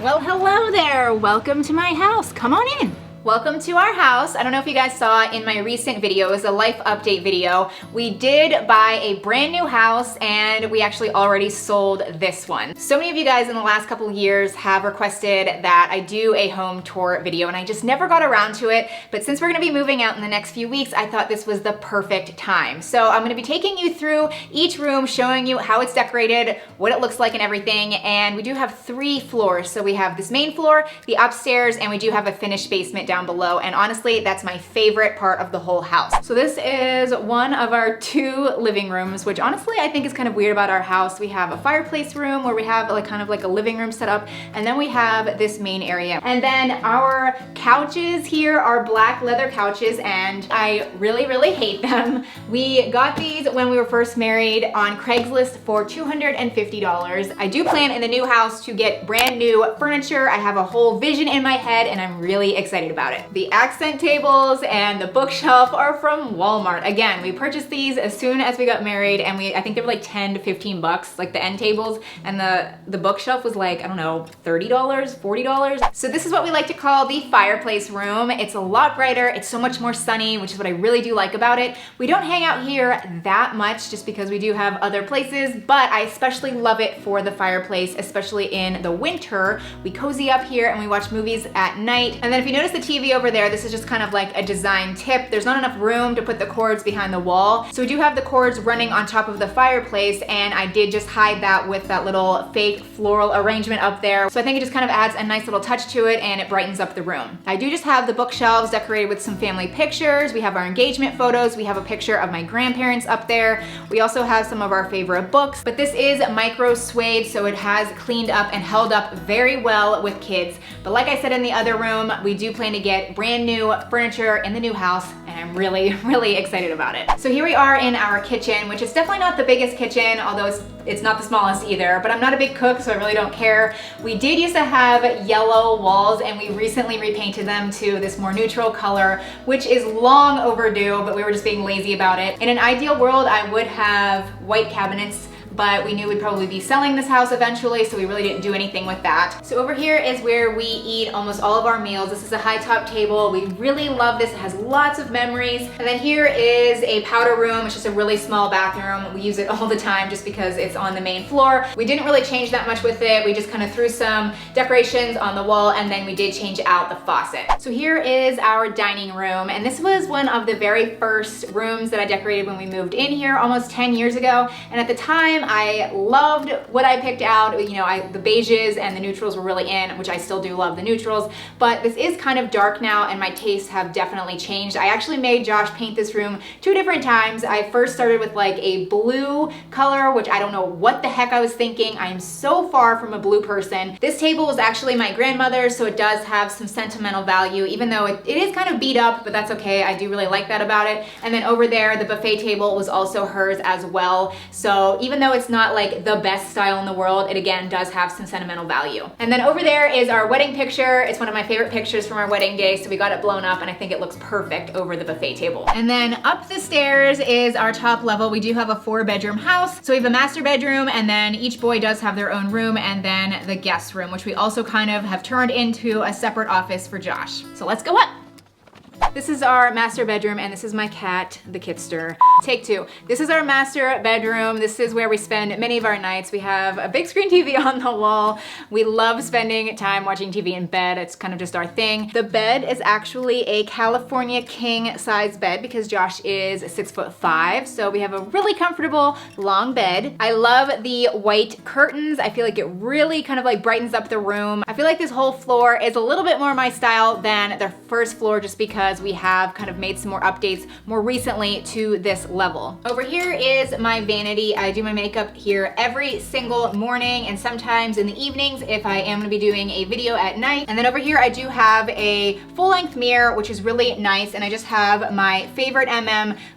Well, hello there. Welcome to my house. Come on in. Welcome to our house. I don't know if you guys saw in my recent video, it was a life update video. We did buy a brand new house and we actually already sold this one. So many of you guys in the last couple of years have requested that I do a home tour video and I just never got around to it. But since we're gonna be moving out in the next few weeks, I thought this was the perfect time. So I'm gonna be taking you through each room, showing you how it's decorated, what it looks like and everything. And we do have 3 floors. So we have this main floor, the upstairs, and we do have a finished basement down below, and honestly that's my favorite part of the whole house. So this is one of our 2 living rooms, which honestly I think is kind of weird about our house. We have a fireplace room where we have like kind of like a living room set up, and then we have this main area. And then our couches here are black leather couches and I really hate them. We got these when we were first married on Craigslist for $250. I do plan in the new house to get brand new furniture. I have a whole vision in my head and I'm really excited about it. The accent tables and the bookshelf are from Walmart. Again, we purchased these as soon as we got married and I think they were like 10 to 15 bucks, like the end tables, and the bookshelf was like, I don't know, $30, $40. So this is what we like to call the fireplace room. It's a lot brighter, it's so much more sunny, which is what I really do like about it. We don't hang out here that much just because we do have other places, but I especially love it for the fireplace, especially in the winter. We cozy up here and we watch movies at night. And then if you notice the TV over there, this is just kind of like a design tip. There's not enough room to put the cords behind the wall. So we do have the cords running on top of the fireplace, and I did just hide that with that little fake floral arrangement up there. So I think it just kind of adds a nice little touch to it and it brightens up the room. I do just have the bookshelves decorated with some family pictures. We have our engagement photos. We have a picture of my grandparents up there. We also have some of our favorite books, but this is micro suede, so it has cleaned up and held up very well with kids. But like I said in the other room, we do plan to get brand new furniture in the new house, and I'm really excited about it. So here we are in our kitchen, which is definitely not the biggest kitchen, although it's not the smallest either, but I'm not a big cook, so I really don't care. We did used to have yellow walls and we recently repainted them to this more neutral color, which is long overdue, but we were just being lazy about it. In an ideal world, I would have white cabinets, but we knew we'd probably be selling this house eventually, so we really didn't do anything with that. So over here is where we eat almost all of our meals. This is a high top table. We really love this. It has lots of memories. And then here is a powder room. It's just a really small bathroom. We use it all the time just because it's on the main floor. We didn't really change that much with it. We just kind of threw some decorations on the wall and then we did change out the faucet. So here is our dining room, and this was one of the very first rooms that I decorated when we moved in here almost 10 years ago. And at the time, I loved what I picked out. You know, the beiges and the neutrals were really in, which I still do love the neutrals, but this is kind of dark now and my tastes have definitely changed. I actually made Josh paint this room 2 different times. I first started with like a blue color, which I don't know what the heck I was thinking. I am so far from a blue person. This table was actually my grandmother's, so it does have some sentimental value, even though it is kind of beat up, but that's okay. I do really like that about it. And then over there, the buffet table was also hers as well. So even though it's not like the best style in the world, it again does have some sentimental value. And then over there is our wedding picture. It's one of my favorite pictures from our wedding day, so we got it blown up and I think it looks perfect over the buffet table. And then up the stairs is our top level. We do have a 4-bedroom house. So we have a master bedroom, and then each boy does have their own room, and then the guest room, which we also kind of have turned into a separate office for Josh. So let's go up. This is our master bedroom, and this is my cat, the kitster. Take 2. This is our master bedroom. This is where we spend many of our nights. We have a big screen TV on the wall. We love spending time watching TV in bed. It's kind of just our thing. The bed is actually a California king size bed because Josh is 6'5", so we have a really comfortable long bed. I love the white curtains. I feel like it really kind of like brightens up the room. I feel like this whole floor is a little bit more my style than the first floor just because we have kind of made some more updates more recently to this level. Over here is my vanity. I do my makeup here every single morning and sometimes in the evenings if I am gonna be doing a video at night. And then over here I do have a full-length mirror, which is really nice, and I just have my favorite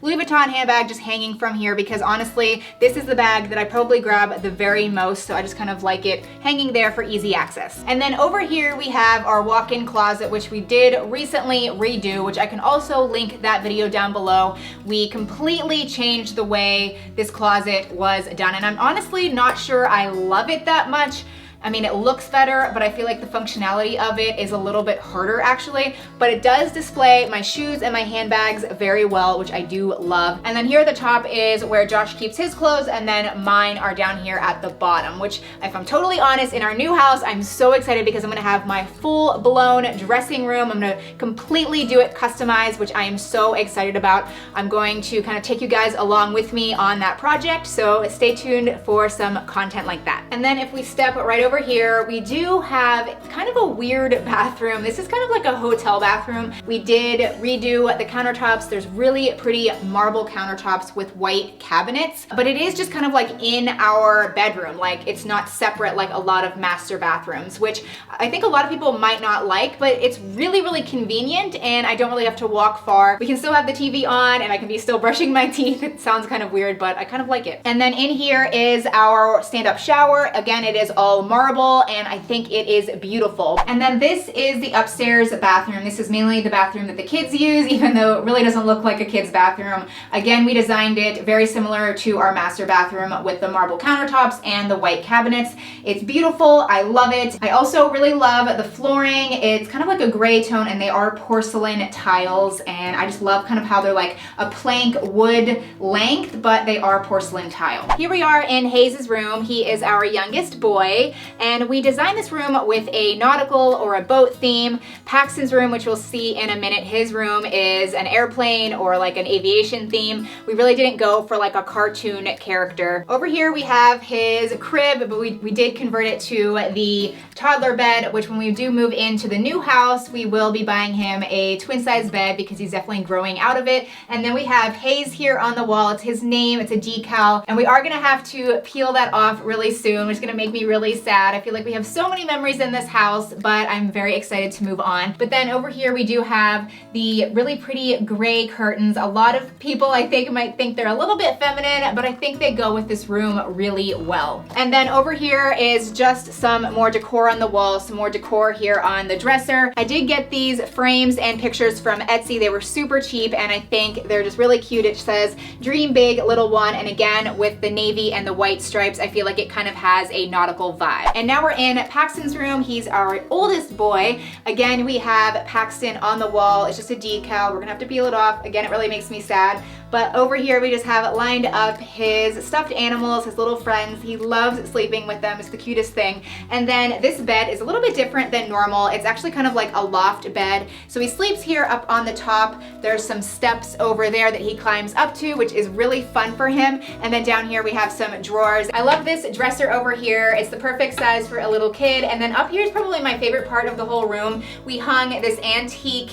Louis Vuitton handbag just hanging from here because honestly, this is the bag that I probably grab the very most, so I just kind of like it hanging there for easy access. And then over here we have our walk-in closet, which we did recently redo, which I can also link that video down below. We completely changed the way this closet was done, and I'm honestly not sure I love it that much. I mean, it looks better, but I feel like the functionality of it is a little bit harder actually, but it does display my shoes and my handbags very well, which I do love. And then here at the top is where Josh keeps his clothes, and then mine are down here at the bottom, which if I'm totally honest, in our new house, I'm so excited because I'm gonna have my full blown dressing room. I'm gonna completely do it customized, which I am so excited about. I'm going to kind of take you guys along with me on that project, so stay tuned for some content like that. And then if we step right over here, we do have kind of a weird bathroom. This is kind of like a hotel bathroom. We did redo the countertops. There's really pretty marble countertops with white cabinets, but it is just kind of like in our bedroom. Like it's not separate like a lot of master bathrooms, which I think a lot of people might not like, but it's really, really convenient and I don't really have to walk far. We can still have the TV on and I can be still brushing my teeth. It sounds kind of weird, but I kind of like it. And then in here is our stand-up shower. Again, it is all marble and I think it is beautiful. And then this is the upstairs bathroom. This is mainly the bathroom that the kids use, even though it really doesn't look like a kid's bathroom. Again, we designed it very similar to our master bathroom with the marble countertops and the white cabinets. It's beautiful. I love it. I also really love the flooring. It's kind of like a gray tone and they are porcelain tiles, and I just love kind of how they're like a plank wood length, but they are porcelain tile. Here we are in Hayes' room. He is our youngest boy, and we designed this room with a nautical or a boat theme. Paxton's room, which we'll see in a minute, his room is an airplane or like an aviation theme. We really didn't go for like a cartoon character. Over here we have his crib, but we did convert it to the toddler bed, which when we do move into the new house, we will be buying him a twin size bed because he's definitely growing out of it. And then we have Hayes here on the wall. It's his name, it's a decal, and we are gonna have to peel that off really soon, which is gonna make me really sad. I feel like we have so many memories in this house, but I'm very excited to move on. But then over here we do have the really pretty gray curtains. A lot of people I think might think they're a little bit feminine, but I think they go with this room really well. And then over here is just some more decor on the wall, some more decor here on the dresser. I did get these frames and pictures from Etsy. They were super cheap and I think they're just really cute. It says dream big little one, and again with the navy and the white stripes, I feel like it kind of has a nautical vibe. And now we're in Paxton's room. He's our oldest boy. Again, we have Paxton on the wall. It's just a decal. We're gonna have to peel it off. Again, it really makes me sad. But over here we just have lined up his stuffed animals, his little friends. He loves sleeping with them. It's the cutest thing. And then this bed is a little bit different than normal. It's actually kind of like a loft bed. So he sleeps here up on the top. There's some steps over there that he climbs up to, which is really fun for him. And then down here we have some drawers. I love this dresser over here. It's the perfect size for a little kid. And then up here is probably my favorite part of the whole room. We hung this antique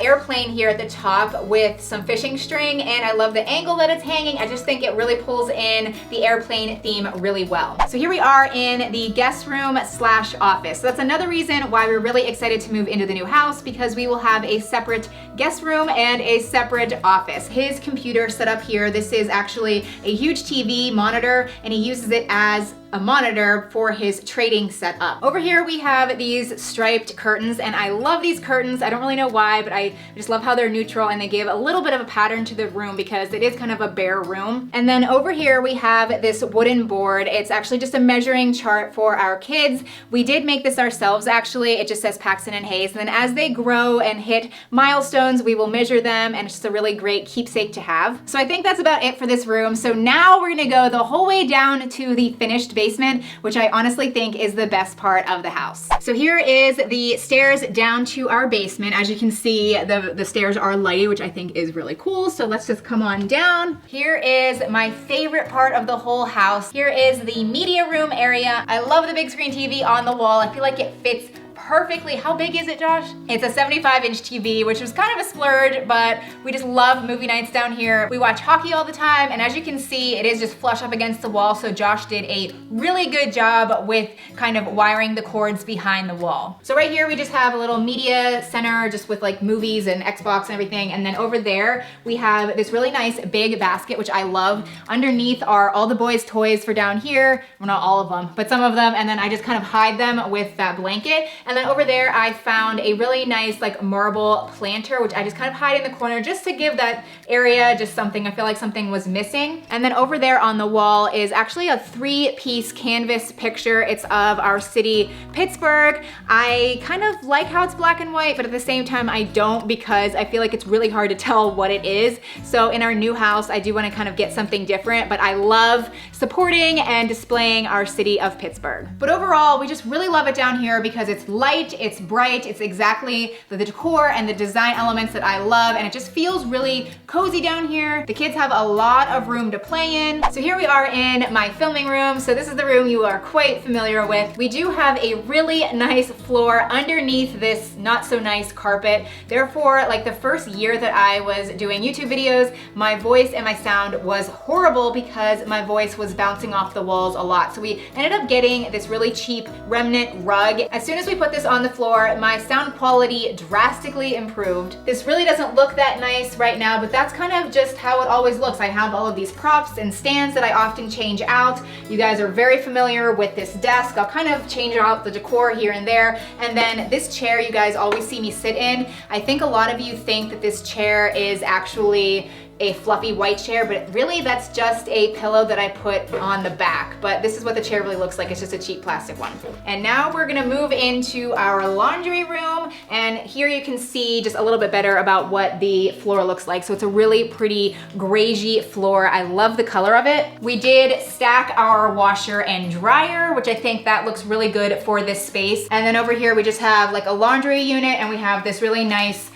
airplane here at the top with some fishing string, and I love the angle that it's hanging. I just think it really pulls in the airplane theme really well. So here we are in the guest room slash office. So that's another reason why we're really excited to move into the new house, because we will have a separate guest room and a separate office. His computer set up here. This is actually a huge TV monitor, and he uses it as a monitor for his trading setup. Over here we have these striped curtains, and I love these curtains. I don't really know why, but I just love how they're neutral and they give a little bit of a pattern to the room because it is kind of a bare room. And then over here we have this wooden board. It's actually just a measuring chart for our kids. We did make this ourselves actually. It just says Paxton and Hayes, and then as they grow and hit milestones, we will measure them, and it's just a really great keepsake to have. So I think that's about it for this room. So now we're gonna go the whole way down to the finished basement, which I honestly think is the best part of the house. So here is the stairs down to our basement. As you can see, the stairs are lighted, which I think is really cool. So let's just come on down. Here is my favorite part of the whole house. Here is the media room area. I love the big screen TV on the wall. I feel like it fits perfectly. How big is it, Josh? It's a 75-inch TV, which was kind of a splurge, but we just love movie nights down here. We watch hockey all the time, and as you can see, it is just flush up against the wall, so Josh did a really good job with kind of wiring the cords behind the wall. So right here, we just have a little media center just with like movies and Xbox and everything, and then over there, we have this really nice big basket, which I love. Underneath are all the boys' toys for down here. Well, not all of them, but some of them, and then I just kind of hide them with that blanket. And And then over there, I found a really nice like marble planter, which I just kind of hide in the corner just to give that area just something. I feel like something was missing. And then over there on the wall is actually a 3-piece canvas picture. It's of our city, Pittsburgh. I kind of like how it's black and white, but at the same time I don't, because I feel like it's really hard to tell what it is. So in our new house, I do want to kind of get something different, but I love supporting and displaying our city of Pittsburgh. But overall, we just really love it down here because it's light, it's bright, it's exactly the decor and the design elements that I love, and it just feels really cozy down here. The kids have a lot of room to play in. So here we are in my filming room. So this is the room you are quite familiar with. We do have a really nice floor underneath this not so nice carpet. Therefore, like the first year that I was doing YouTube videos, my voice and my sound was horrible because my voice was bouncing off the walls a lot. So we ended up getting this really cheap remnant rug. As soon as we put this on the floor, my sound quality drastically improved. This really doesn't look that nice right now, but that's kind of just how it always looks. I have all of these props and stands that I often change out. You guys are very familiar with this desk. I'll kind of change out the decor here and there. And then this chair you guys always see me sit in. I think a lot of you think that this chair is actually a fluffy white chair, but really that's just a pillow that I put on the back. But this is what the chair really looks like. It's just a cheap plastic one. And now we're gonna move into our laundry room. And here you can see just a little bit better about what the floor looks like. So it's a really pretty greigey floor. I love the color of it. We did stack our washer and dryer, which I think that looks really good for this space. And then over here, we just have like a laundry unit, and we have this really nice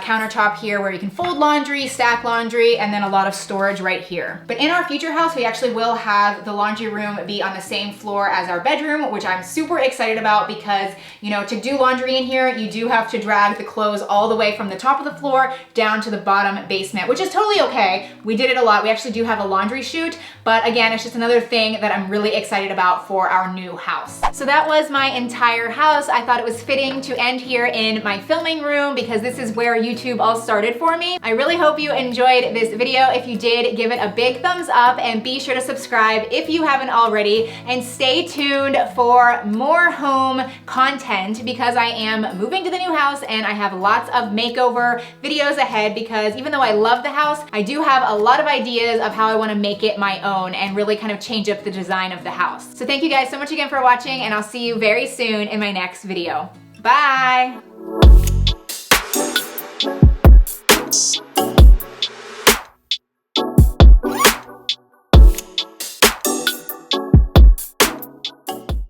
countertop here where you can fold laundry, stack laundry, and then a lot of storage right here. But in our future house, we actually will have the laundry room be on the same floor as our bedroom, which I'm super excited about because, you know, to do laundry in here, you do have to drag the clothes all the way from the top of the floor down to the bottom basement, which is totally okay. We did it a lot. We actually do have a laundry chute, but again, it's just another thing that I'm really excited about for our new house. So that was my entire house. I thought it was fitting to end here in my filming room because this is where YouTube all started for me. I really hope you enjoyed this video. If you did, give it a big thumbs up and be sure to subscribe if you haven't already, and stay tuned for more home content because I am moving to the new house and I have lots of makeover videos ahead, because even though I love the house, I do have a lot of ideas of how I want to make it my own and really kind of change up the design of the house. So thank you guys so much again for watching, and I'll see you very soon in my next video. Bye!